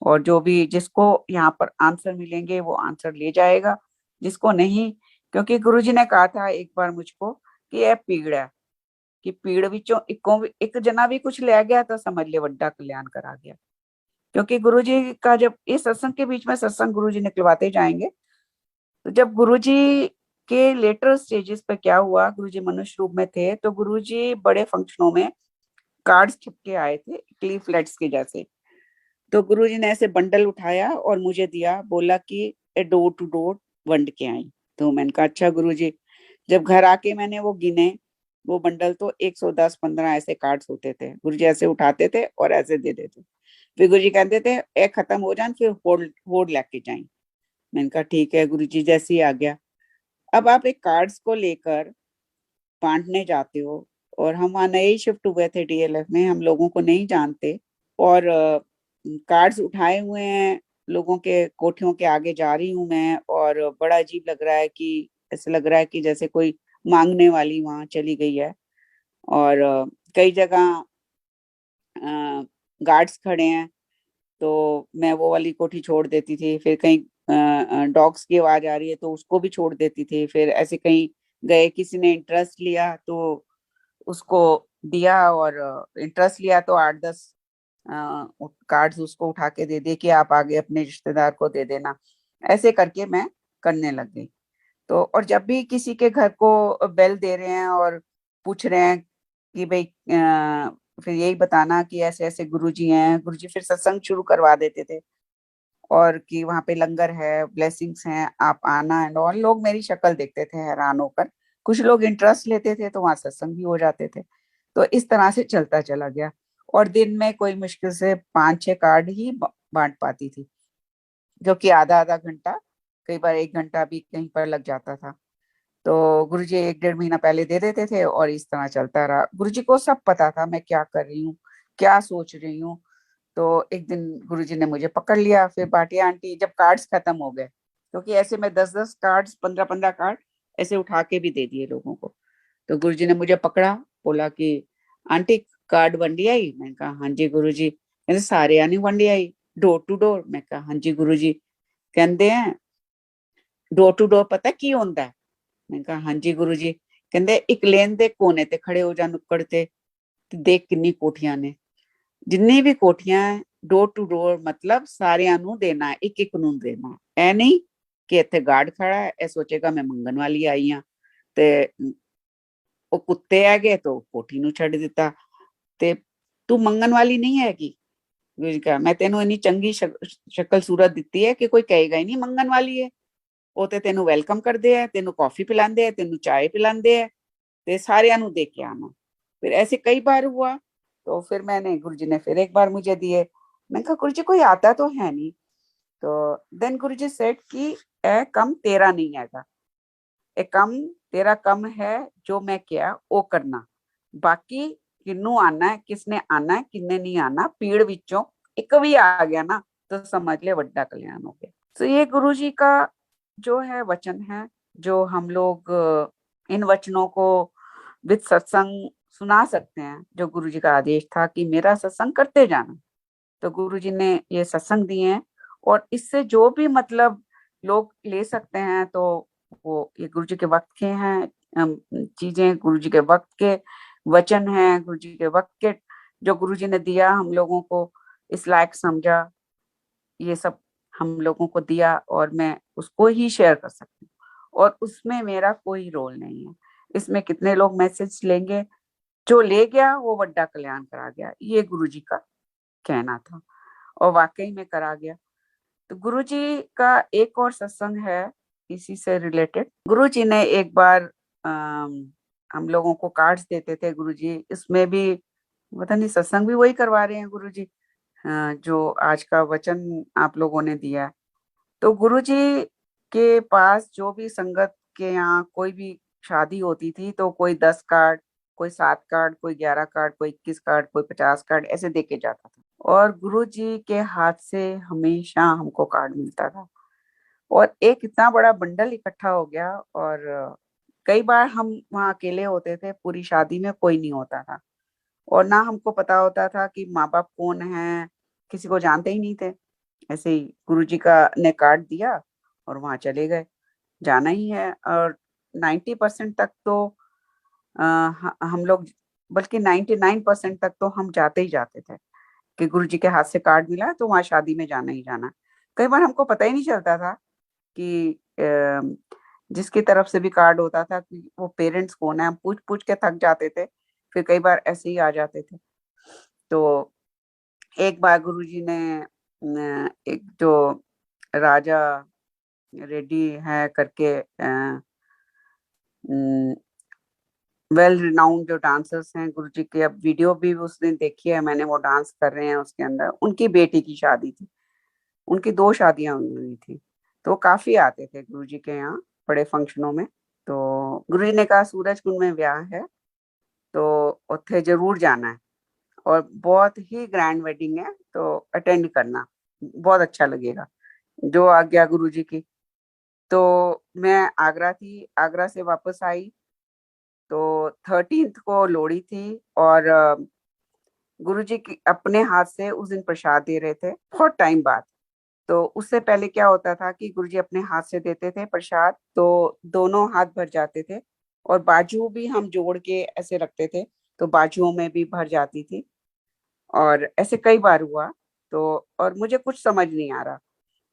और जो भी जिसको यहाँ पर आंसर मिलेंगे वो आंसर ले जाएगा, जिसको नहीं, क्योंकि गुरुजी ने कहा था एक बार मुझको कि यह पीड़ है, कि पीड़ विचों एक जना भी कुछ ले गया तो समझ ले वड्डा कल्याण करा गया। क्योंकि गुरुजी का जब इस सत्संग के बीच में सत्संग गुरुजी निकलवाते जाएंगे, तो जब गुरुजी के लेटर स्टेजेस पे क्या हुआ, गुरुजी मनुष्य रूप में थे तो गुरुजी बड़े फंक्शनों में कार्ड्स छप के आए थे, लीफलेट्स के जैसे। तो गुरुजी ने ऐसे बंडल उठाया और मुझे दिया, बोला कि डोर टू डोर वंड के आई। तो मैंने कहा अच्छा गुरुजी। जब घर आके मैंने वो गिने, वो बंडल तो 110-15 ऐसे कार्ड्स होते थे। गुरुजी ऐसे उठाते थे और ऐसे दे देते। फिर गुरुजी कहते थे ए खत्म हो जाए फिर होल्ड होल्ड लेके जाए। मैंने कहा ठीक है गुरुजी, जैसे ही आ गया। अब आप एक कार्ड्स को लेकर बांटने जाते हो, और हम वहाँ नए ही शिफ्ट हुए थे डीएलएफ में, हम लोगों को नहीं जानते, और कार्ड्स उठाए हुए हैं, लोगों के कोठियों के आगे जा रही हूँ मैं, और बड़ा अजीब लग रहा है कि ऐसे लग रहा है कि जैसे कोई मांगने वाली वहां चली गई है। और कई जगह गार्ड्स खड़े हैं, तो मैं वो वाली कोठी छोड़ देती थी। फिर कहीं डॉग्स की आवाज आ रही है तो उसको भी छोड़ देती थी। फिर ऐसे कहीं गए, किसी ने इंटरेस्ट लिया तो उसको दिया, और इंटरेस्ट लिया तो 8-10 कार्ड्स उसको उठा के दे दे कि आप आगे अपने रिश्तेदार को दे देना। ऐसे करके मैं करने लग गई। तो और जब भी किसी के घर को बेल दे रहे हैं और पूछ रहे हैं कि भाई फिर यही बताना कि ऐसे ऐसे गुरुजी हैं, गुरुजी फिर सत्संग शुरू करवा देते थे, और कि वहां पे लंगर है, ब्लेसिंग्स हैं, आप आना एंड ऑल। लोग मेरी शक्ल देखते थे हैरान होकर। कुछ लोग इंटरेस्ट लेते थे तो वहां सत्संग भी हो जाते थे। तो इस तरह से चलता चला गया, और दिन में कोई मुश्किल से 5-6 कार्ड ही बांट पाती थी, जो कि आधा आधा घंटा, कई बार 1 घंटा भी कहीं पर लग जाता था। तो गुरुजी 1-1.5 महीना पहले दे देते थे, और इस तरह चलता रहा। गुरुजी को सब पता था मैं क्या कर रही हूँ, क्या सोच रही हूँ। तो एक दिन गुरुजी ने मुझे पकड़ लिया। फिर भाटिया आंटी जब कार्ड्स खत्म हो गए, क्योंकि ऐसे में 10-10 कार्ड्स, 15-15 कार्ड ऐसे उठा के भी दे दिए लोगों को, तो गुरुजी ने मुझे पकड़ा, बोला कि आंटी कार्ड वंडी आई। मैंने कहा हाँ जी गुरुजी। कहते सारे आनी वंडी आई डोर टू डोर। मैं कहा हाँ जी गुरुजी। कहते हैं डोर टू डोर पता की होता है। मैं कहा हाँ जी गुरुजी। कहते एक लेन दे कोने ते खड़े हो जा नुक्कड़ ते देख किन्नी कोठियां ने, जिन्नी भी कोठियां है डोर टू डोर मतलब सारियां नू देना है, एक एक नू देना है। ऐ नहीं कि इत्थे गार्ड खड़ा है ए सोचेगा मैं मंगन वाली आई हाँ ते ਉਹ ਕੁੱਤੇ ਹੈਗੇ तो कोठी ਨੂੰ ਛੱਡ ਦਿੱਤਾ ਤੇ ਤੂੰ ਮੰਗਣ ਵਾਲੀ ਨਹੀਂ ਹੈਗੀ। ਕਹਾ ਮੈਂ ਤੈਨੂੰ ਇੰਨੀ ਚੰਗੀ ਸ਼ਕਲ ਸੂਰਤ ਦਿੱਤੀ ਹੈ ਕਿ ਕੋਈ ਕਹੇਗਾ ਹੀ ਨਹੀਂ ਮੰਗਣ ਵਾਲੀ ਹੈ। ਉਹ ਤੇ ਤੈਨੂੰ ਵੈਲਕਮ ਕਰਦੇ ਆ, ਤੈਨੂੰ कॉफी पिलाते हैं, तेन चाय पिलाते हैं, ते सारियां नु दे के आना। फिर ऐसे कई बार हुआ। तो फिर मैंने गुरुजी ने फिर एक बार मुझे दिए। मैंने कहा गुरुजी कोई आता तो है नहीं। तो देन गुरुजी सेड कि ए कम तेरा नहीं हैगा, ए कम तेरा कम है, जो मैं किया वो करना। बाकी किन्नू आना है, किसने आना है, किन्ने नहीं आना, पीड़ विचों एक भी आ गया ना तो समझ ले वड्डा कल्याण हो गया। तो ये गुरुजी का जो है वचन है, जो हम लोग इन वचनों को विद सत्संग सुना सकते हैं। जो गुरुजी का आदेश था कि मेरा सत्संग करते जाना, तो गुरुजी ने ये सत्संग दिए हैं। और इससे जो भी मतलब लोग ले सकते हैं, तो वो ये गुरुजी के वक्त के हैं, चीजें गुरुजी के वक्त के वचन हैं, गुरुजी के वक्त के जो गुरुजी ने दिया हम लोगों को, इस लायक समझा, ये सब हम लोगों को दिया, और मैं उसको ही शेयर कर सकती हूँ। और उसमें मेरा कोई रोल नहीं है। इसमें कितने लोग मैसेज लेंगे, जो ले गया वो वड्डा कल्याण करा गया, ये गुरुजी का कहना था, और वाकई में करा गया। तो गुरुजी का एक और सत्संग है इसी से रिलेटेड। गुरुजी ने एक बार हम लोगों को कार्ड्स देते थे गुरुजी, इसमें भी पता नहीं सत्संग भी वही करवा रहे हैं गुरुजी, जो आज का वचन आप लोगों ने दिया है। तो गुरुजी के पास जो भी संगत के यहाँ कोई भी शादी होती थी, तो कोई 10 कार्ड, कोई 7 कार्ड, कोई 11 कार्ड, कोई 21 कार्ड, कोई 50 कार्ड ऐसे देके जाता था। और गुरुजी के हाथ से हमेशा हमको कार्ड मिलता था, और एक इतना बड़ा बंडल इकट्ठा हो गया। और कई बार हम वहाँ अकेले होते थे, पूरी शादी में कोई नहीं होता था, और ना हमको पता होता था कि माँ बाप कौन है, किसी को जानते ही नहीं थे। ऐसे ही गुरुजी का ने कार्ड दिया और वहां चले गए। जाना ही है। और 90% तक तो हम लोग, बल्कि 99% तक तो हम जाते ही जाते थे कि गुरु जी के हाथ से कार्ड मिला तो वहां शादी में जाना ही जाना। कई बार हमको पता ही नहीं चलता था कि जिसकी तरफ से भी कार्ड होता था कि वो पेरेंट्स कौन है, हम पूछ पूछ के थक जाते थे, फिर कई बार ऐसे ही आ जाते थे। तो एक बार गुरुजी ने एक जो राजा रेड्डी है करके वेल रिनाउंड जो डांसर्स हैं गुरुजी के, अब वीडियो भी उस दिन देखी है मैंने, वो डांस कर रहे हैं उसके अंदर, उनकी बेटी की शादी थी। उनकी 2 शादियां हुई थी। तो वो काफी आते थे गुरुजी के यहाँ बड़े फंक्शनों में। तो गुरुजी ने कहा सूरज कुंड में ब्याह है तो उत्थे जरूर जाना है, और बहुत ही ग्रैंड वेडिंग है तो अटेंड करना, बहुत अच्छा लगेगा, जो आज्ञा गुरुजी की। तो मैं आगरा थी, आगरा से वापस आई तो 13th को लोहड़ी थी, और गुरुजी की अपने हाथ से उस दिन प्रसाद दे रहे थे बहुत टाइम बाद। तो उससे पहले क्या होता था कि गुरुजी अपने हाथ से देते थे प्रसाद, तो दोनों हाथ भर जाते थे, और बाजू भी हम जोड़ के ऐसे रखते थे तो बाजुओं में भी भर जाती थी। और ऐसे कई बार हुआ। तो और मुझे कुछ समझ नहीं आ रहा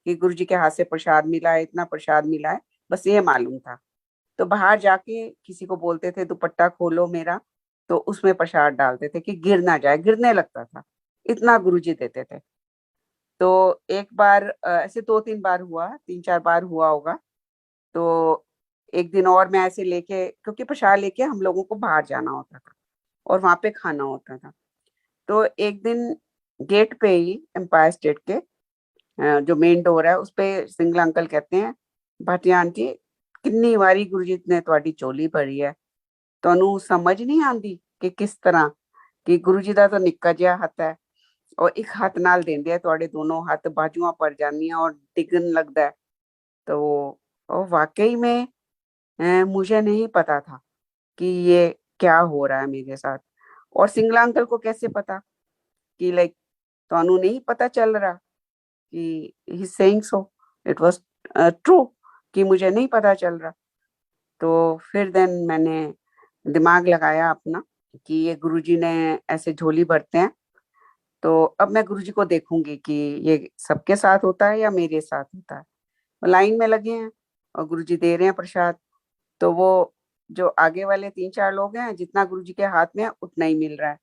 कि गुरुजी के हाथ से प्रसाद मिला है, इतना प्रसाद मिला है, बस ये मालूम था। तो बाहर जाके किसी को बोलते थे दुपट्टा खोलो मेरा, तो उसमें प्रसाद डालते थे कि गिर ना जाए, गिरने लगता था, इतना गुरुजी देते थे। तो एक बार ऐसे 2-3 बार हुआ, 3-4 बार हुआ होगा। तो एक दिन और मैं ऐसे लेके, क्योंकि प्रसाद लेके हम लोगों को बाहर जाना होता था और वहां पे खाना होता था। तो एक दिन गेट पे ही एम्पायर स्टेट के जो मेन डोर है उस पे सिंगला अंकल कहते हैं, भाटिया आंटी किन्नी वारी गुरु जी ने ਤੁਹਾਡੀ ਝੋਲੀ ਭਰੀ ਹੈ, ਤੁਹਾਨੂੰ ਸਮਝ ਨਹੀਂ ਆਉਂਦੀ ਕਿ ਕਿਸ ਤਰ੍ਹਾਂ, ਕਿ ਗੁਰੂ ਜੀ ਦਾ ਤਾਂ ਨਿੱਕਾ ਜਿਹਾ ਹੱਥ ਹੈ और एक हाथ नाल देंदे है, ਤੁਹਾਡੇ दोनों हाथ बाजुआं पर जानियां और डिगन लगता है। तो और वाकई में मुझे नहीं पता था कि ये क्या हो रहा है मेरे साथ। और सिंगला अंकल को कैसे पता कि लाइक ਤੁਹਾਨੂੰ नहीं पता चल रहा कि he saying so, it was true, कि मुझे नहीं पता चल रहा। तो फिर देन मैंने दिमाग लगाया अपना कि ये गुरुजी ने ऐसे झोली भरते हैं, तो अब मैं गुरुजी को देखूंगी कि ये सबके साथ होता है या मेरे साथ होता है। वो लाइन में लगे हैं और गुरुजी दे रहे हैं प्रसाद, तो वो जो आगे वाले 3-4 लोग हैं, जितना गुरुजी के हाथ में है उतना ही मिल रहा है।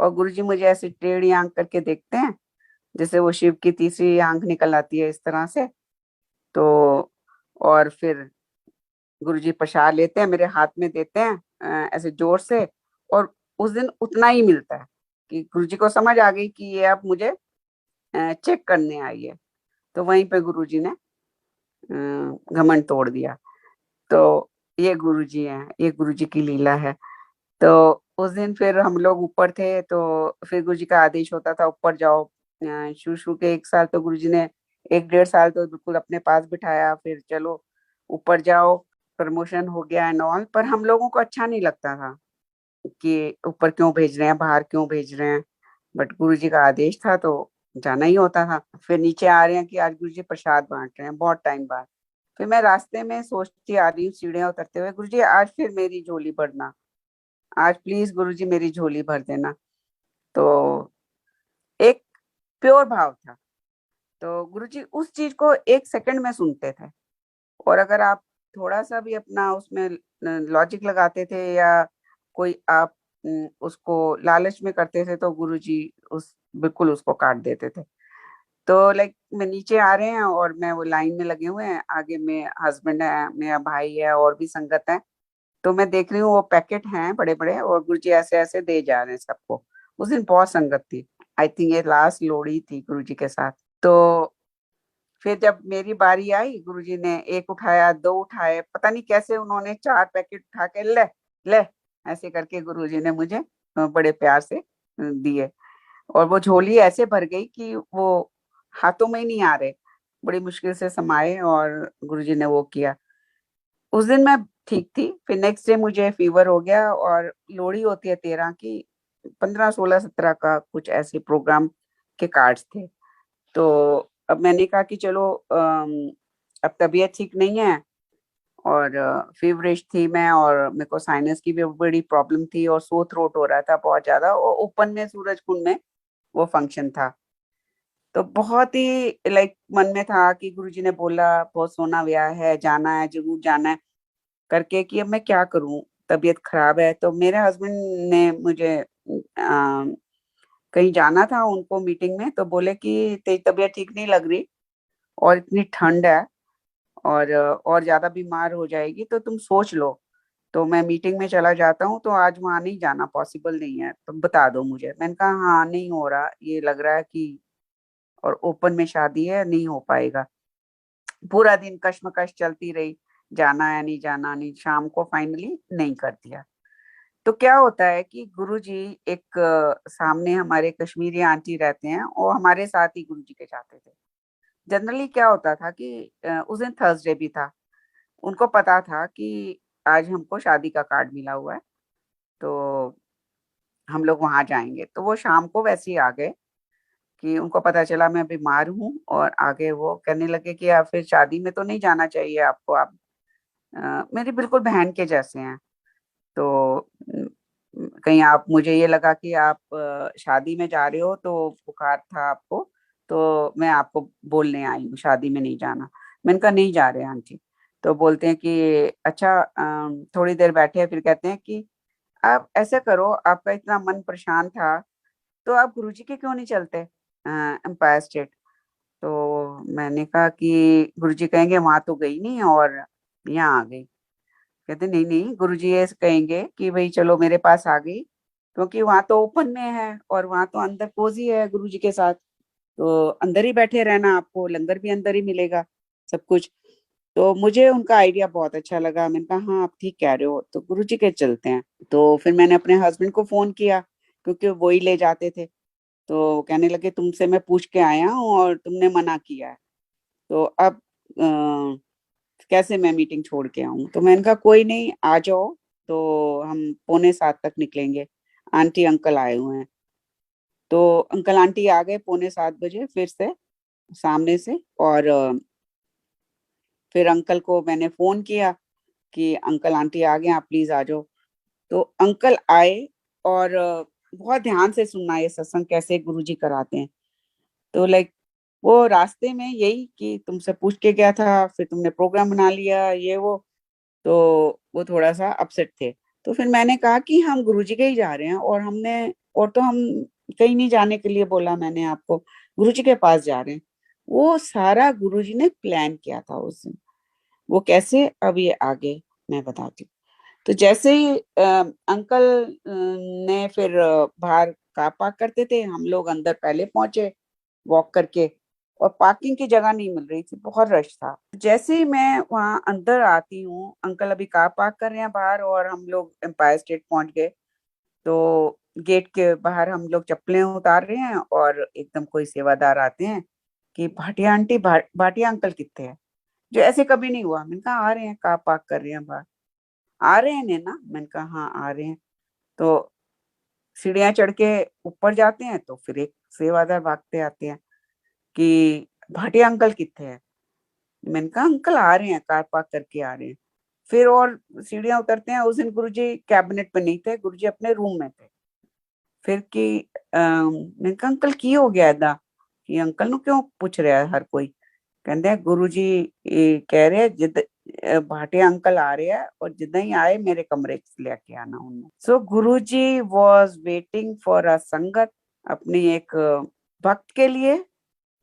और गुरुजी मुझे ऐसे टेढ़ी आंख करके देखते हैं, जैसे वो शिव की तीसरी आंख निकल आती है इस तरह से। तो और फिर गुरुजी प्रसाद लेते हैं, मेरे हाथ में देते हैं ऐसे जोर से, और उस दिन उतना ही मिलता है कि गुरुजी को समझ आ गई कि ये अब मुझे चेक करने आई है। तो वहीं पे गुरुजी ने घमंड तोड़ दिया। तो ये गुरुजी हैं, ये गुरुजी की लीला है। तो उस दिन फिर हम लोग ऊपर थे, तो फिर गुरुजी का आदेश होता था ऊपर जाओ। शुरू शुरू के 1 साल तो गुरुजी ने, 1-1.5 साल तो बिल्कुल अपने पास बिठाया, फिर चलो ऊपर जाओ, प्रमोशन हो गया एंड ऑल। पर हम लोगों को अच्छा नहीं लगता था कि ऊपर क्यों भेज रहे हैं, बाहर क्यों भेज रहे हैं, बट गुरुजी का आदेश था तो जाना ही होता था। फिर नीचे आ रहे हैं कि आज गुरुजी प्रसाद बांट रहे हैं बहुत टाइम बाद। फिर मैं रास्ते में सोचती आ रही हूँ सीढ़ियां उतरते हुए, गुरुजी आज फिर मेरी झोली भरना, आज प्लीज गुरुजी मेरी झोली भर देना। तो एक प्योर भाव था। तो गुरुजी उस चीज को 1 सेकंड में सुनते थे, और अगर आप थोड़ा सा भी अपना उसमें लॉजिक लगाते थे या कोई आप उसको लालच में करते थे, तो गुरुजी उस बिल्कुल उसको काट देते थे। तो लाइक मैं नीचे आ रहे हैं और मैं वो लाइन में लगे हुए हैं, आगे में हस्बैंड है, मेरा भाई है और भी संगत है। तो मैं देख रही हूँ वो पैकेट हैं बड़े बड़े, और गुरुजी ऐसे ऐसे दे जा रहे हैं सबको। उस दिन बहुत संगत थी, आई थिंक ये लास्ट लोहड़ी थी गुरुजी के साथ। तो फिर जब मेरी बारी आई, गुरुजी ने एक उठाया, 2 उठाए, पता नहीं कैसे उन्होंने 4 पैकेट उठा के ले ले ऐसे करके गुरुजी ने मुझे बड़े प्यार से दिए। और वो झोली ऐसे भर गई कि वो हाथों में ही नहीं आ रहे, बड़ी मुश्किल से समाये, और गुरुजी ने वो किया। उस दिन मैं ठीक थी। फिर नेक्स्ट डे मुझे फीवर हो गया, और लोहड़ी होती है 13 की, 15, 16, 17 का कुछ ऐसे प्रोग्राम के कार्ड्स थे। तो अब मैंने कहा कि चलो अब तबीयत ठीक नहीं है, और फीवरिश थी मैं, और मेरे को साइनस की भी बड़ी प्रॉब्लम थी, और सो थ्रोट हो रहा था बहुत ज्यादा, और ओपन में सूरजकुंड में वो फंक्शन था। तो बहुत ही लाइक मन में था कि गुरुजी ने बोला बहुत सोना ब्याह है, जाना है, जरूर जाना है करके, कि अब मैं क्या करूं, तबीयत खराब है। तो मेरे हस्बैंड ने मुझे कहीं जाना था उनको मीटिंग में, तो बोले कि तेरी तबीयत ठीक नहीं लग रही, और इतनी ठंड है, और ज्यादा बीमार हो जाएगी, तो तुम सोच लो। तो मैं मीटिंग में चला जाता हूँ, तो आज वहां नहीं जाना पॉसिबल नहीं है, तुम बता दो मुझे। मैंने कहा हाँ, नहीं हो रहा, ये लग रहा है कि, और ओपन में शादी है, नहीं हो पाएगा। पूरा दिन कश्मकश चलती रही, जाना है नहीं, जाना नहीं, शाम को फाइनली नहीं कर दिया। तो क्या होता है कि गुरुजी एक सामने हमारे कश्मीरी आंटी रहते हैं, और हमारे साथ ही गुरुजी के जाते थे। जनरली क्या होता था कि उस दिन थर्सडे भी था, उनको पता था कि आज हमको शादी का कार्ड मिला हुआ है, तो हम लोग वहां जाएंगे। तो वो शाम को वैसे ही आ गए, कि उनको पता चला मैं बीमार हूँ, और आगे वो कहने लगे कि आप फिर शादी में तो नहीं जाना चाहिए आपको, आप मेरी बिल्कुल बहन के जैसे हैं। तो कहीं आप, मुझे ये लगा कि आप शादी में जा रहे हो, तो बुखार था आपको, तो मैं आपको बोलने आई हूँ शादी में नहीं जाना। मैंने कहा नहीं जा रहे आंटी। तो बोलते हैं कि अच्छा, थोड़ी देर बैठे, फिर कहते हैं कि आप ऐसे करो, आपका इतना मन परेशान था, तो आप गुरुजी के क्यों नहीं चलते एम्पायर स्टेट। तो मैंने कहा कि गुरुजी कहेंगे वहां तो गई नहीं, और यहाँ आ गई। कहते नहीं नहीं, गुरुजी ये कहेंगे कि भाई चलो मेरे पास आ गई, क्योंकि वहां तो ओपन में है, और वहां तो अंदर कोजी है गुरुजी के साथ, तो अंदर ही बैठे रहना, आपको लंगर भी अंदर ही मिलेगा, सब कुछ। तो मुझे उनका आइडिया बहुत अच्छा लगा, मैंने कहा हाँ आप ठीक कह रहे हो, तो गुरुजी के चलते हैं। तो फिर मैंने अपने हस्बैंड को फोन किया, क्योंकि वो ही ले जाते थे। तो कहने लगे तुमसे मैं पूछ के आया हूँ, और तुमने मना किया है, तो अब कैसे मैं मीटिंग छोड़ के आऊं। तो मैंने कहा कोई नहीं, आ जाओ, तो हम 6:45 तक निकलेंगे, आंटी अंकल आए हुए हैं। तो अंकल आंटी आ गए 6:45 फिर से सामने से, और फिर अंकल को मैंने फोन किया कि अंकल आंटी आ गए, आप प्लीज आ जाओ। तो अंकल आए, और बहुत ध्यान से सुनना ये सत्संग कैसे गुरुजी कराते हैं। तो लाइक वो रास्ते में यही कि तुमसे पूछ के गया था, फिर तुमने प्रोग्राम बना लिया, ये वो, तो वो थोड़ा सा अपसेट थे। तो फिर मैंने कहा कि हम गुरुजी के ही जा रहे हैं, और हमने, और तो हम कहीं नहीं जाने के लिए बोला मैंने आपको, गुरुजी के पास जा रहे हैं। वो सारा गुरुजी ने प्लान किया था उस दिन। वो कैसे, अब ये आगे मैं बताती हूँ। तो जैसे ही अंकल ने फिर बाहर कार पार्क करते थे, हम लोग अंदर पहले पहुंचे वॉक करके, और पार्किंग की जगह नहीं मिल रही थी, बहुत रश था। जैसे ही मैं वहां अंदर आती हूँ, अंकल अभी कार पार्क कर रहे हैं बाहर, और हम लोग एम्पायर स्टेट पहुंच गए। तो गेट के बाहर हम लोग चप्पलें उतार रहे हैं, और एकदम कोई सेवादार आते हैं कि भाटिया आंटी, भाटिया अंकल कितने हैं, जो ऐसे कभी नहीं हुआ। मैंने कहा आ रहे हैं, कार पार्क कर रहे हैं बाहर। आ रहे हैं ना, मैंने कहा हाँ आ रहे हैं। तो सीढ़ियां चढ़ के ऊपर जाते हैं, तो फिर एक सेवादार भागते आते हैं कि भाटिया अंकल कितने हैं। मैंने कहा अंकल आ रहे हैं, कार पार्क करके आ रहे हैं। फिर और सीढ़ियां उतरते हैं, उस दिन गुरुजी कैबिनेट पे नहीं थे, गुरुजी अपने रूम में थे। फिर कि मैंने कहा अंकल की हो गया ऐदा, कि अंकल नु क्यों पूछ रहा है हर कोई। कहते हैं गुरुजी कह रहे हैं जिद भाटिया अंकल आ रहे हैं, और जिदा ही आए मेरे कमरे च लेके आना उन्हें। सो गुरुजी वॉज वेटिंग फॉर अ संगत, अपनी एक भक्त के लिए।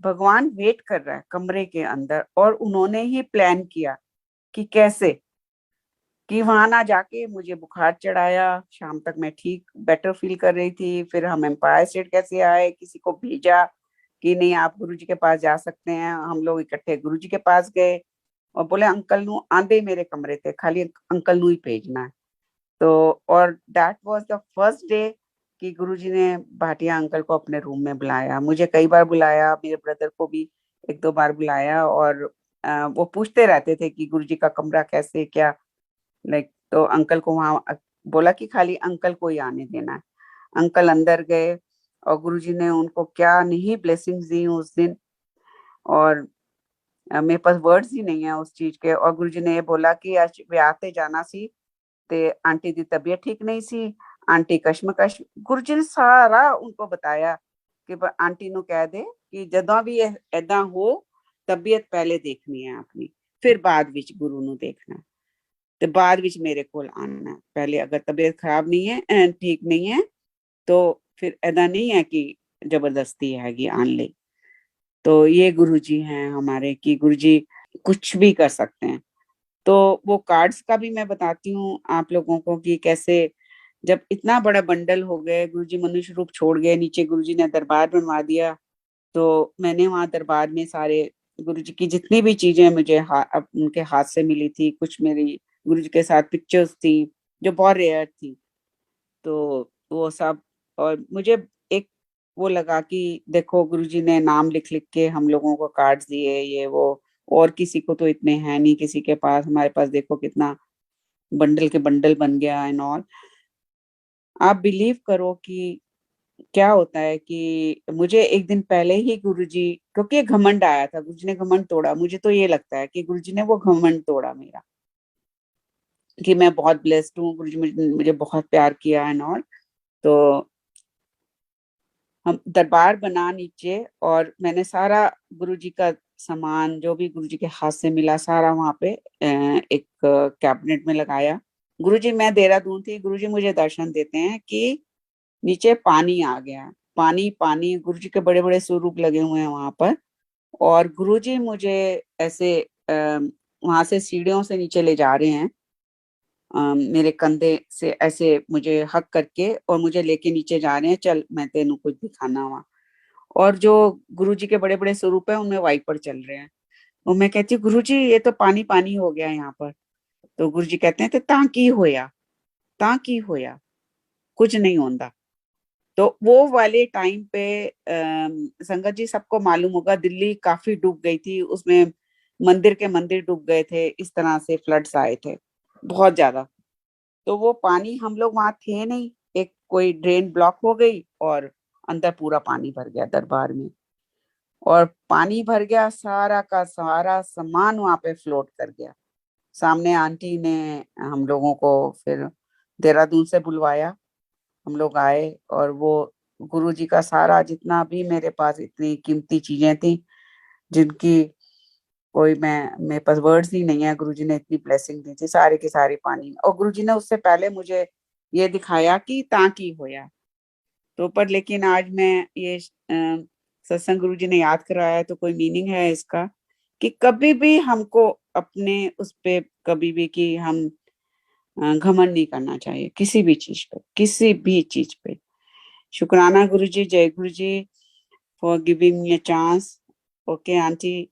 भगवान वेट कर रहा है कमरे के अंदर, और उन्होंने ही प्लान किया कि कैसे, कि वहां ना जाके मुझे बुखार चढ़ाया, शाम तक मैं ठीक बेटर फील कर रही थी। फिर हम एम्पायर स्टेट कैसे आए, किसी को भेजा कि नहीं आप गुरुजी के पास जा सकते हैं, हम लोग इकट्ठे गुरुजी के पास गए, और बोले अंकल नु आंदे मेरे कमरे थे, खाली अंकल नु ही भेजना है। तो और that was the first day कि गुरुजी ने भाटिया अंकल को अपने रूम में बुलाया। मुझे कई बार बुलाया, मेरे ब्रदर को भी एक दो बार बुलाया, और वो पूछते रहते थे कि गुरुजी का कमरा कैसे क्या, लाइक। तो अंकल को वहां बोला कि खाली अंकल को ही आने देना है। अंकल अंदर गए, और गुरुजी ने उनको क्या नहीं ब्लेसिंग्स दी उस दिन। और मेरे पास वर्ड्स ही नहीं है उस चीज के। और गुरुजी ने ये बोला कि आज ਵਿਆਹ ਤੇ ਜਾਣਾ ਸੀ ਤੇ आंटी ਦੀ तबीयत ठीक नहीं सी, आंटी कशमकश। गुरुजी ने सारा उनको बताया कि आंटी ਨੂੰ ਕਹਿ ਦੇ ਕਿ ਜਦੋਂ ਵੀ ਏਦਾਂ ਹੋ ਤਬੀਅਤ ਪਹਿਲੇ ਦੇਖਣੀ ਹੈ ਆਪਣੀ, ਫਿਰ ਬਾਅਦ ਵਿੱਚ ਗੁਰੂ ਨੂੰ ਦੇਖਣਾ ਤੇ ਬਾਅਦ ਵਿੱਚ ਮੇਰੇ ਕੋਲ ਆਣਾ। ਪਹਿਲੇ ਅਗਰ ਤਬੀਅਤ ਖਰਾਬ ਨਹੀਂ ਹੈ ਠੀਕ नहीं है तो फिर ऐदा नहीं है कि जबरदस्ती हैगी आन ले। तो ये गुरुजी हैं हमारे कि गुरुजी कुछ भी कर सकते हैं। तो वो कार्ड्स का भी मैं बताती हूँ आप लोगों को कि कैसे जब इतना बड़ा बंडल हो गए, गुरुजी मनुष्य रूप छोड़ गए, नीचे गुरुजी ने दरबार बनवा दिया। तो मैंने वहां दरबार में सारे गुरुजी की जितनी भी चीजें मुझे उनके हाथ से मिली थी, कुछ मेरी गुरुजी के साथ पिक्चर्स थी जो बहुत रेयर थी, तो वो सब। और मुझे एक वो लगा कि देखो गुरुजी ने नाम लिख लिख के हम लोगों को कार्ड्स दिए, ये वो, और किसी को तो इतने हैं नहीं किसी के पास। हमारे पास देखो कितना बंडल के बंडल बन गया एंड ऑल। आप बिलीव करो कि क्या होता है कि मुझे एक दिन पहले ही गुरुजी, क्योंकि एक घमंड आया था, गुरुजी ने घमंड तोड़ा। मुझे तो ये लगता है कि गुरुजी ने वो घमंड तोड़ा मेरा, कि मैं बहुत ब्लेस्ड हूँ, गुरुजी मुझे बहुत प्यार किया एंड ऑल। तो हम दरबार बना नीचे, और मैंने सारा गुरुजी का सामान जो भी गुरुजी के हाथ से मिला सारा वहां पे एक कैबिनेट में लगाया। गुरुजी, मैं देहरादून थी, गुरुजी मुझे दर्शन देते हैं कि नीचे पानी आ गया, पानी पानी, गुरुजी के बड़े बड़े स्वरूप लगे हुए हैं वहां पर। और गुरुजी मुझे ऐसे वहां से सीढ़ियों से नीचे ले जा रहे हैं, मेरे कंधे से ऐसे मुझे हक करके, और मुझे लेके नीचे जा रहे हैं, चल मैं तेनू कुछ दिखाना वहां। और जो गुरुजी के बड़े बड़े स्वरूप है उनमें वाइपर चल रहे हैं। और मैं कहती हूँ गुरुजी ये तो पानी पानी हो गया यहाँ पर। तो गुरुजी कहते हैं ते ता की होया, ता की होया, कुछ नहीं होता। तो वो वाले टाइम पे संगत जी सबको मालूम होगा दिल्ली काफी डूब गई थी उसमें, मंदिर के मंदिर डूब गए थे, इस तरह से फ्लड्स आए थे बहुत ज्यादा। तो वो पानी, हम लोग वहां थे नहीं, एक कोई ड्रेन ब्लॉक हो गई और अंदर पूरा पानी भर गया दरबार में। और पानी भर गया, सारा का सारा सामान वहां पे फ्लोट कर गया। सामने आंटी ने हम लोगों को फिर देहरादून से बुलवाया, हम लोग आए, और वो गुरुजी का सारा जितना भी मेरे पास इतनी कीमती चीजें थी जिनकी कोई, मैं मेरे पास वर्ड्स ही नहीं है, गुरुजी ने इतनी ब्लेसिंग दी थी, सारे के सारे पानी में। और गुरुजी ने उससे पहले मुझे ये दिखाया कि ताकि होया। तो पर लेकिन आज मैं ये सत्संग गुरुजी ने याद कराया है, तो कोई मीनिंग है इसका कि कभी भी हमको अपने उस पे कभी भी कि हम घमंड नहीं करना चाहिए किसी भी चीज पे, किसी भी चीज पे। शुक्राना गुरुजी, जय गुरुजी for giving me a chance. Okay aunty,